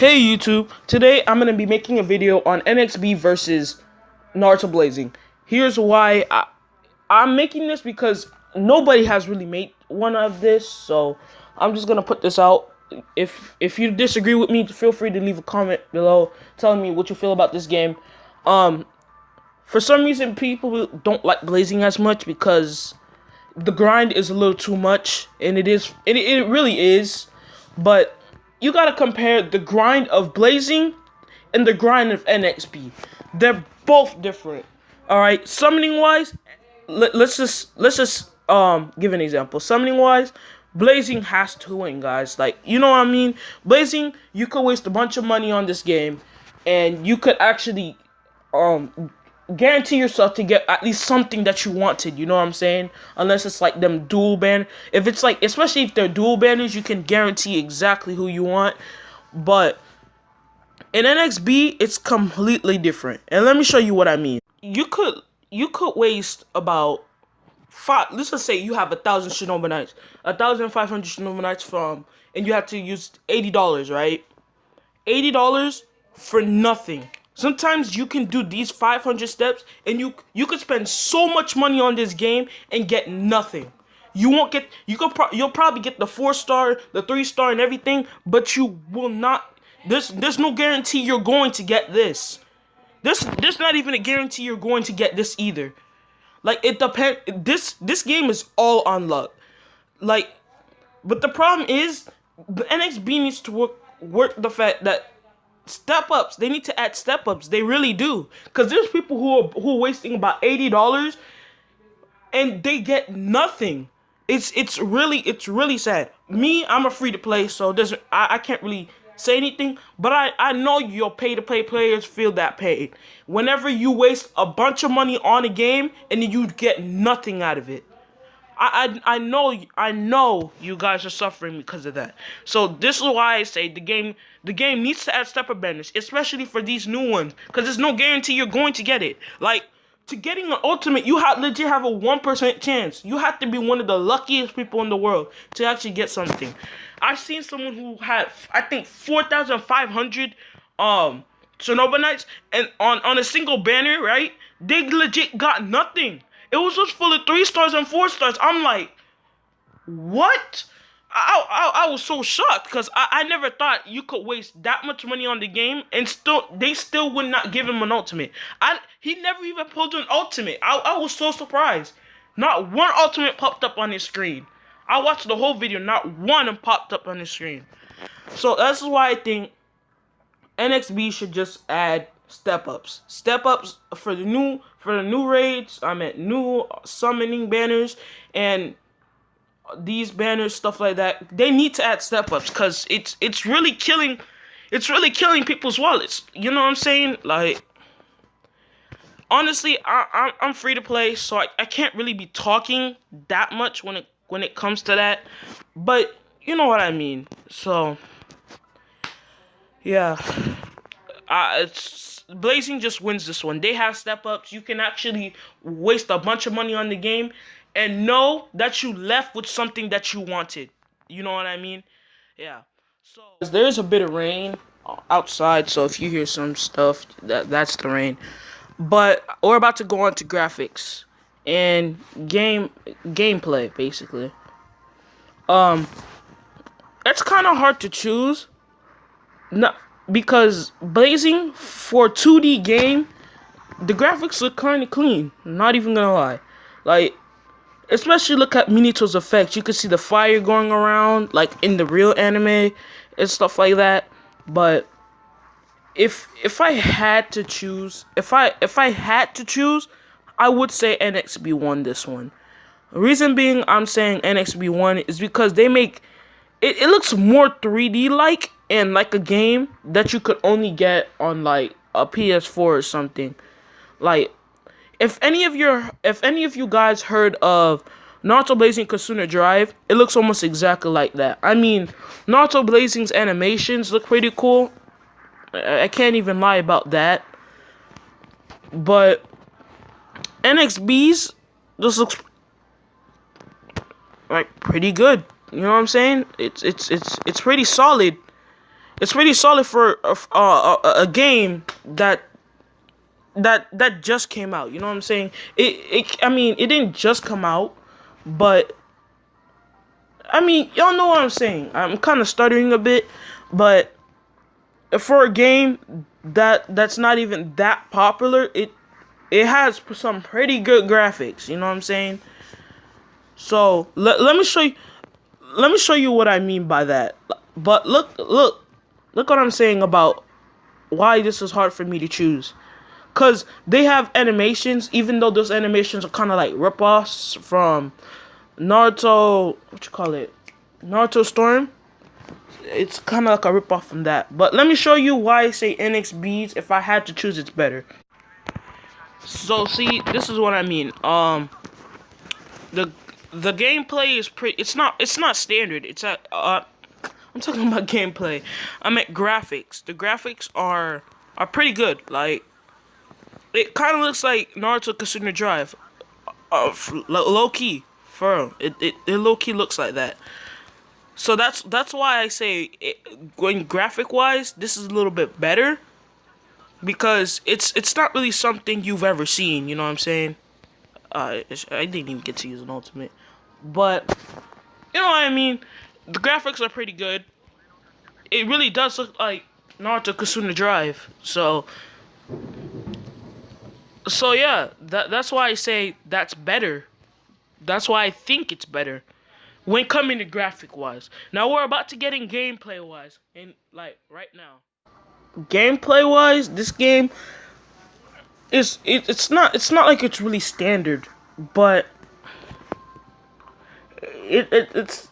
Hey YouTube, today I'm going to be making a video on NXB versus Naruto Blazing. Here's why I'm making this, because nobody has really made one of this, so I'm just going to put this out. If you disagree with me, feel free to leave a comment below telling me what you feel about this game. For some reason people don't like Blazing as much because the grind is a little too much, and it really is, but you gotta compare the grind of Blazing and the grind of NXB. They're both different. Alright, summoning wise, let's just give an example. Summoning wise, Blazing has to win, guys. Like, you know what I mean? Blazing, you could waste a bunch of money on this game, and you could actually guarantee yourself to get at least something that you wanted, you know what I'm saying? Unless it's like them dual ban. If it's like, especially if they're dual banners, you can guarantee exactly who you want. But in NXB, it's completely different. And let me show you what I mean. You could waste about let's just say you have 1,000 Shinobi Knights, 1,500 Shinobi Knights and you have to use $80, right? $80 for nothing. Sometimes you can do these 500 steps and you could spend so much money on this game and get nothing. You'll probably get the 4-star, the 3-star and everything, but you will not. There's no guarantee you're going to get this. There's not even a guarantee you're going to get this either. Like, it depends. This game is all on luck. Like, but the problem is the NXB needs to work the fact that step ups. They need to add step ups. They really do, because there's people who are wasting about $80 and they get nothing. It's really sad. Me, I'm a free to play, so I can't really say anything. But I know your pay to play players feel that pain. Whenever you waste a bunch of money on a game and then you get nothing out of it. I know you guys are suffering because of that. So this is why I say the game needs to add stepper banners, especially for these new ones, because there's no guarantee you're going to get it. Like, to getting an ultimate, you legit have a 1% chance. You have to be one of the luckiest people in the world to actually get something. I've seen someone who had, I think, 4,500 Shinobi Knights, and on a single banner, right? They legit got nothing. It was just full of 3-stars and 4-stars. I'm like, what? I was so shocked, because I never thought you could waste that much money on the game and they still would not give him an ultimate. He never even pulled an ultimate. I was so surprised. Not one ultimate popped up on his screen. I watched the whole video. Not one popped up on his screen. So that's why I think NXB should just add step ups for the new raids. I meant new summoning banners and these banners, stuff like that. They need to add step ups, because it's really killing people's wallets. You know what I'm saying? Like, honestly, I'm free to play, so I can't really be talking that much when it comes to that, but you know what I mean. So yeah, Blazing just wins this one. They have step ups. You can actually waste a bunch of money on the game and know that you left with something that you wanted. You know what I mean? Yeah. So there's a bit of rain outside, so if you hear some stuff, that's the rain. But we're about to go on to graphics and gameplay, basically. It's kind of hard to choose. No, because Blazing, for 2D game, the graphics look kind of clean. Not even gonna lie. Like, especially look at Minito's effects. You can see the fire going around, like in the real anime and stuff like that. But if I had to choose, I would say NXB won this one. The reason being I'm saying NXB won is because they make it looks more 3D like, and like a game that you could only get on like a PS4 or something. Like, if any of you guys heard of Naruto Blazing Kasuna Drive, it looks almost exactly like that. I mean, Naruto Blazing's animations look pretty cool. I can't even lie about that. But NXB's just looks like pretty good. You know what I'm saying? It's pretty solid. It's pretty solid for a game that just came out. You know what I'm saying? I mean, it didn't just come out, but I mean, y'all know what I'm saying. I'm kind of stuttering a bit, but for a game that's not even that popular, it has some pretty good graphics. You know what I'm saying? So let me show you. Let me show you what I mean by that. But look what I'm saying about why this is hard for me to choose. Cause they have animations, even though those animations are kind of like ripoffs from Naruto. What you call it? Naruto Storm. It's kind of like a ripoff from that. But let me show you why I say NXBs. If I had to choose, it's better. So see, this is what I mean. The the gameplay is pretty. It's not standard. It's at I'm talking about gameplay. I meant graphics. The graphics are pretty good. Like, it kind of looks like Naruto Kasuna Drive. Low key, for real. It low key looks like that. So that's why I say, going graphic wise, this is a little bit better, because it's not really something you've ever seen. You know what I'm saying? I didn't even get to use an ultimate, but you know what I mean. The graphics are pretty good. It really does look like Naruto Kasuna Drive. So yeah, that's why I say that's better. That's why I think it's better when coming to graphic wise. Now we're about to get in gameplay wise, and like right now. Gameplay wise, this game it's not like it's really standard, but it's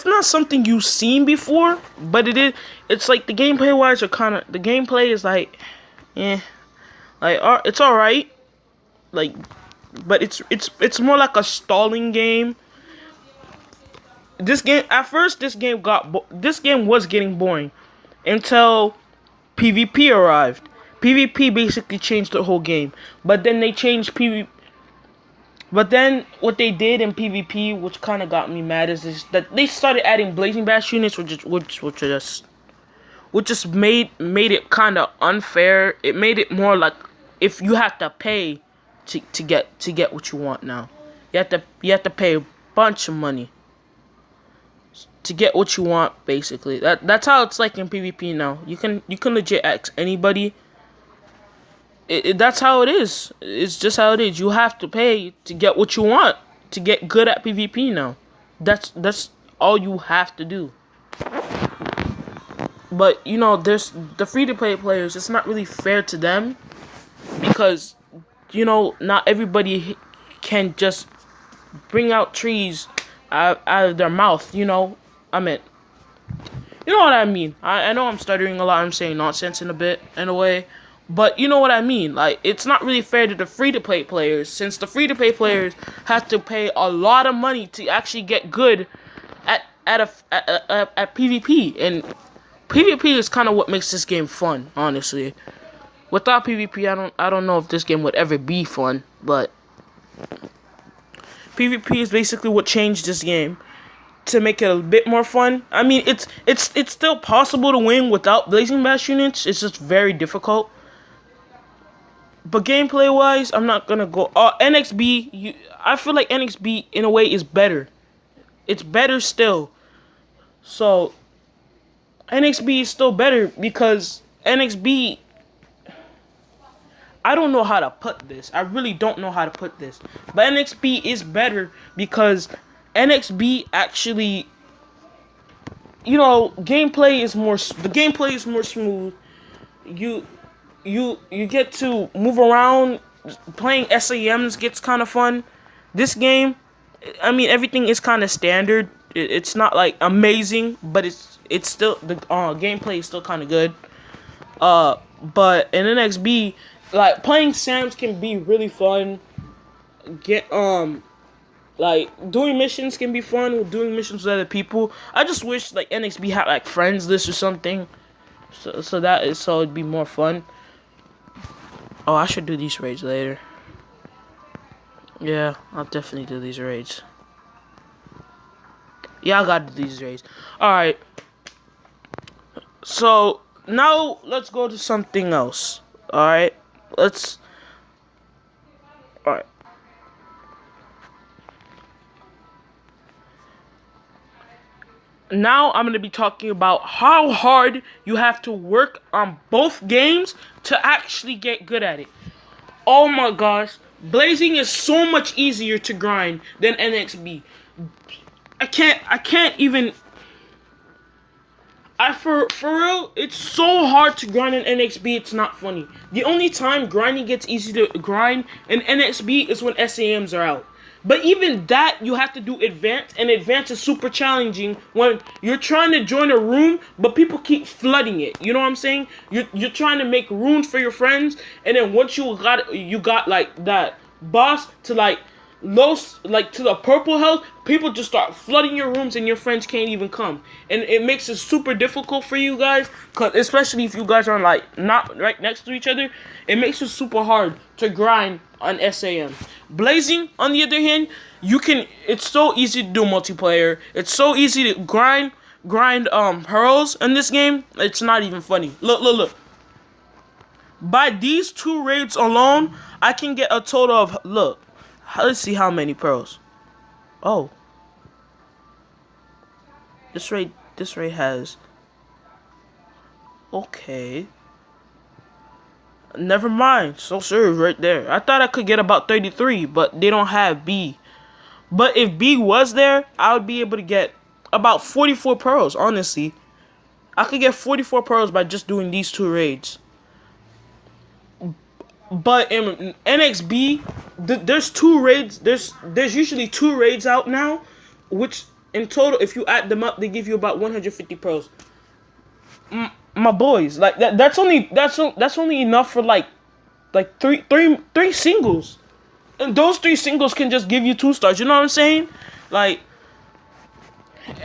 not something you've seen before, but it's like the gameplay wise are kind of, the gameplay is like, eh, like it's all right, like, but it's more like a stalling game. This game, at first, this game was getting boring until PvP arrived. PvP basically changed the whole game, but then they changed PvP. But then what they did in PvP, which kind of got me mad, is that they started adding blazing bash units, which just made it kind of unfair. It made it more like if you have to pay to get what you want now. You have to pay a bunch of money to get what you want, basically. That's how it's like in PvP now. You can legit ask anybody. That's how it is. It's just how it is. You have to pay to get what you want, to get good at PvP now. That's all you have to do. But you know, there's the free to play players. It's not really fair to them, because you know, not everybody can just bring out trees out of their mouth. You know, I mean, you know what I mean. I know I'm stuttering a lot. I'm saying nonsense in a way. But you know what I mean. Like, it's not really fair to the free-to-play players, since the free-to-play players have to pay a lot of money to actually get good at PvP. And PvP is kind of what makes this game fun, honestly. Without PvP, I don't know if this game would ever be fun. But PvP is basically what changed this game to make it a bit more fun. I mean, it's still possible to win without blazing bash units. It's just very difficult. But gameplay wise, I'm not gonna go. NXB, I feel like NXB in a way is better. It's better still. So NXB is still better because NXB. I don't know how to put this. I really don't know how to put this. But NXB is better because NXB actually, you know, gameplay is more. The gameplay is more smooth. You get to move around. Playing SAMs gets kind of fun. This game, I mean, everything is kind of standard. It's not like amazing, but it's still, the gameplay is still kind of good. But in NXB, like, playing SAMs can be really fun. Like, doing missions can be fun. Doing missions with other people. I just wish like NXB had like friends list or something, so it'd be more fun. Oh, I should do these raids later. Yeah, I'll definitely do these raids. Yeah, I gotta do these raids. Alright. So now let's go to something else. All right, let's. All right. Now I'm going to be talking about how hard you have to work on both games to actually get good at it. Oh my gosh, Blazing is so much easier to grind than NXB. I can't even. For real, it's so hard to grind in NXB. It's not funny. The only time grinding gets easy to grind in NXB is when SAMs are out. But even that, you have to do advanced, and advanced is super challenging when you're trying to join a room, but people keep flooding it. You know what I'm saying? You're trying to make rooms for your friends, and then once you got like that boss to like low, like to the purple health, people just start flooding your rooms, and your friends can't even come, and it makes it super difficult for you guys, cause especially if you guys are like not right next to each other, it makes it super hard to grind on SAM. Blazing, on the other hand, it's so easy to do multiplayer. It's so easy to grind pearls in this game. It's not even funny. Look. By these 2 raids alone, I can get a total of, look, let's see how many pearls. Oh. This raid has, okay. Never mind. So serious right there. I thought I could get about 33, but they don't have B. But if B was there, I would be able to get about 44 pearls, honestly. I could get 44 pearls by just doing these 2 raids. But in NXB, there's 2 raids. There's usually 2 raids out now, which in total, if you add them up, they give you about 150 pearls. My boys, like that's only enough for like three singles, and those 3 singles can just give you 2 stars. You know what I'm saying? Like,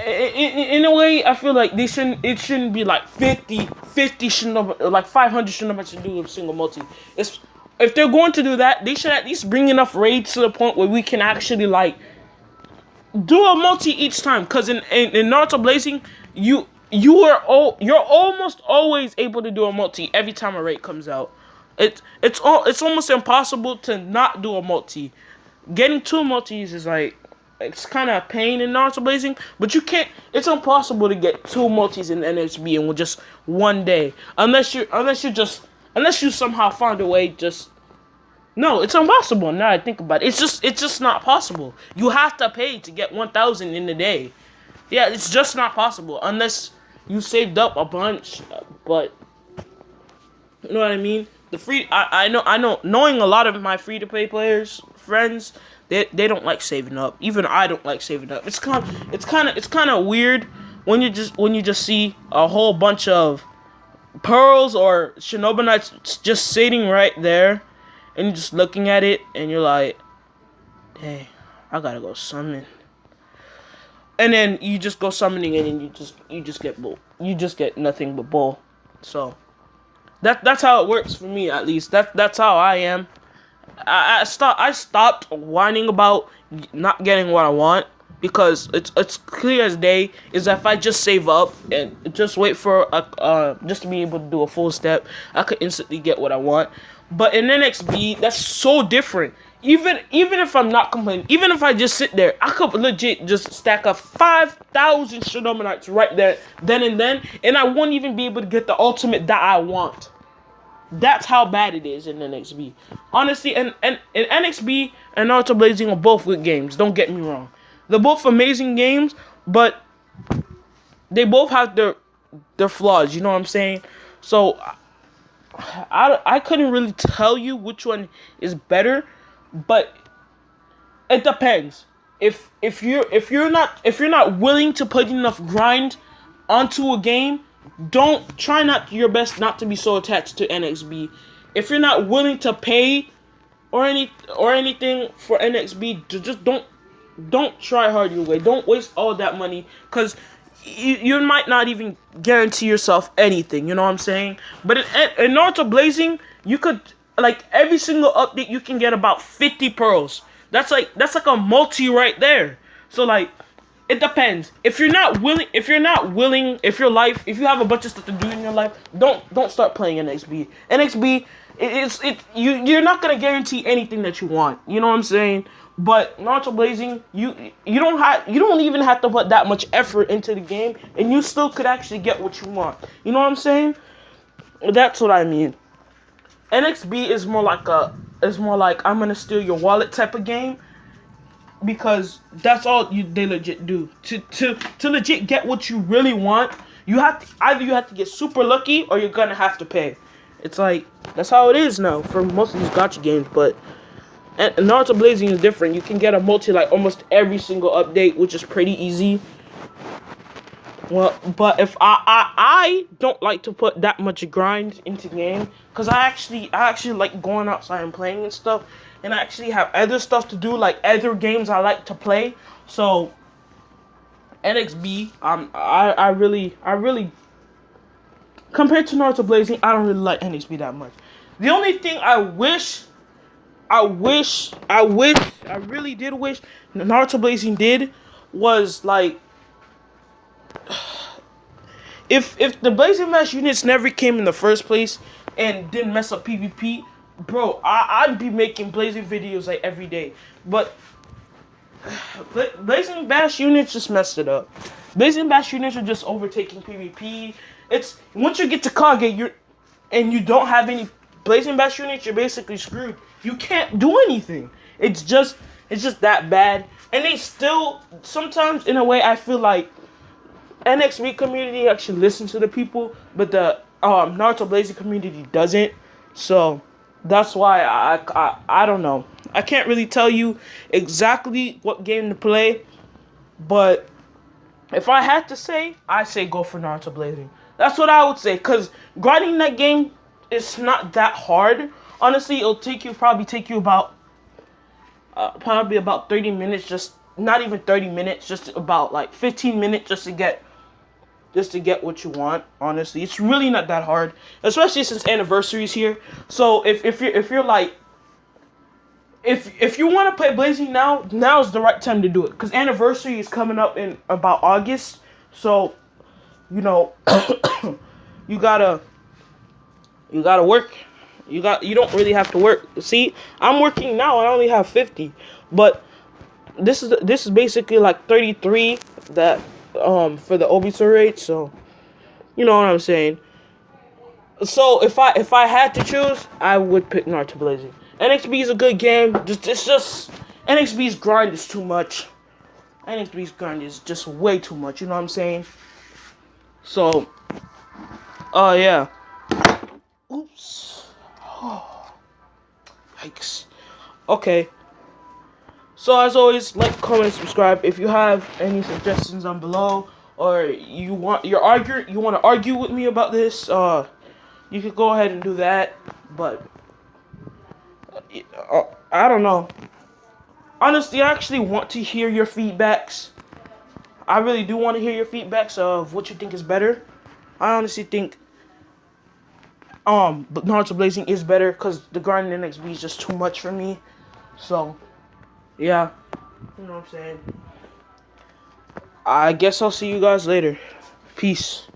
in a way, I feel like it shouldn't be like 50 shouldn't have, like 500 shouldn't have to do with single multi. If they're going to do that, they should at least bring enough raids to the point where we can actually like do a multi each time. Cause in Naruto Blazing, you're almost always able to do a multi every time a raid comes out. It's almost impossible to not do a multi. Getting 2 multis is like, it's kind of a pain in Naruto Blazing, but you can't. It's impossible to get 2 multis in NXB in just one day, unless you somehow find a way. No, it's impossible. Now I think about it, it's just not possible. You have to pay to get 1,000 in a day. Yeah, it's just not possible unless you saved up a bunch. But you know what I mean? I know. Knowing a lot of my free to play players, friends, they don't like saving up. Even I don't like saving up. It's kind of weird when you just see a whole bunch of pearls or Shinobi Knights just sitting right there, and you're just looking at it, and you're like, hey, I gotta go summon. And then you just go summoning, and you just get bull. You just get nothing but bull. So that's how it works for me, at least. That's how I am. I stopped whining about not getting what I want, because it's clear as day is that if I just save up and just wait for just to be able to do a full step, I could instantly get what I want. But in NXB, that's so different. Even if I'm not complaining, even if I just sit there, I could legit just stack up 5,000 Shinobi Knights right there, and I won't even be able to get the ultimate that I want. That's how bad it is in NXB. Honestly, and in NXB and Naruto Blazing are both good games. Don't get me wrong. They're both amazing games, but they both have their flaws. You know what I'm saying? So I couldn't really tell you which one is better, but it depends. If you're not willing to put enough grind onto a game, try your best not to be so attached to NXB. If you're not willing to pay or anything for NXB, just don't try hard your way. Don't waste all that money, because you might not even guarantee yourself anything. You know what I'm saying? But in Naruto Blazing, you could, like, every single update you can get about 50 pearls. That's like a multi right there. So like, It depends. If you're not willing, if you have a bunch of stuff to do in your life, don't start playing NXB. NXB, you're not gonna guarantee anything that you want. You know what I'm saying? But Naruto Blazing, you don't even have to put that much effort into the game, and you still could actually get what you want. You know what I'm saying? That's what I mean. NXB is more like I'm gonna steal your wallet type of game, because that's all they legit do. To legit get what you really want, you have to get super lucky, or you're gonna have to pay. It's like, that's how it is now for most of these gacha games. But Naruto Blazing is different. You can get a multi like almost every single update, which is pretty easy. Well, but if I don't like to put that much grind into game, because I actually like going outside and playing and stuff, and I actually have other stuff to do, like other games I like to play. So NXB, I really compared to Naruto Blazing, I don't really like NXB that much. The only thing I really did wish Naruto Blazing did was like, if the Blazing Bash units never came in the first place and didn't mess up PvP, bro, I'd be making Blazing videos like every day. But Blazing Bash units just messed it up. Blazing Bash units are just overtaking PvP. It's once you get to Kage, you don't have any Blazing Bash units, you're basically screwed. You can't do anything. It's just that bad. And they still, sometimes in a way, I feel like NXB community actually listens to the people, but the Naruto Blazing community doesn't. So that's why I don't know. I can't really tell you exactly what game to play, but if I had to say, I say go for Naruto Blazing. That's what I would say, because grinding that game is not that hard. Honestly, it'll probably take you about 30 minutes, just not even 30 minutes, just about like 15 minutes just to get what you want. Honestly, it's really not that hard, especially since anniversary's here. So if you're like, if you want to play Blazing now's the right time to do it, because anniversary is coming up in about August. So you know you gotta work. You don't really have to work. See, I'm working now. I only have 50, but this is basically like 33 that for the Obito rate. So you know what I'm saying. So if I had to choose, I would pick Naruto Blazing. NXB is a good game. It's just NXB's grind is too much. NXB's grind is just way too much. You know what I'm saying? So, yeah. Oops. Oh, yikes. Okay. So as always, like, comment, subscribe. If you have any suggestions down below, or you want to argue with me about this, you could go ahead and do that. But I don't know. Honestly, I actually want to hear your feedbacks. I really do want to hear your feedbacks of what you think is better. I honestly think but Naruto Blazing is better, because the grind in NXB is just too much for me. So yeah, you know what I'm saying. I guess I'll see you guys later. Peace.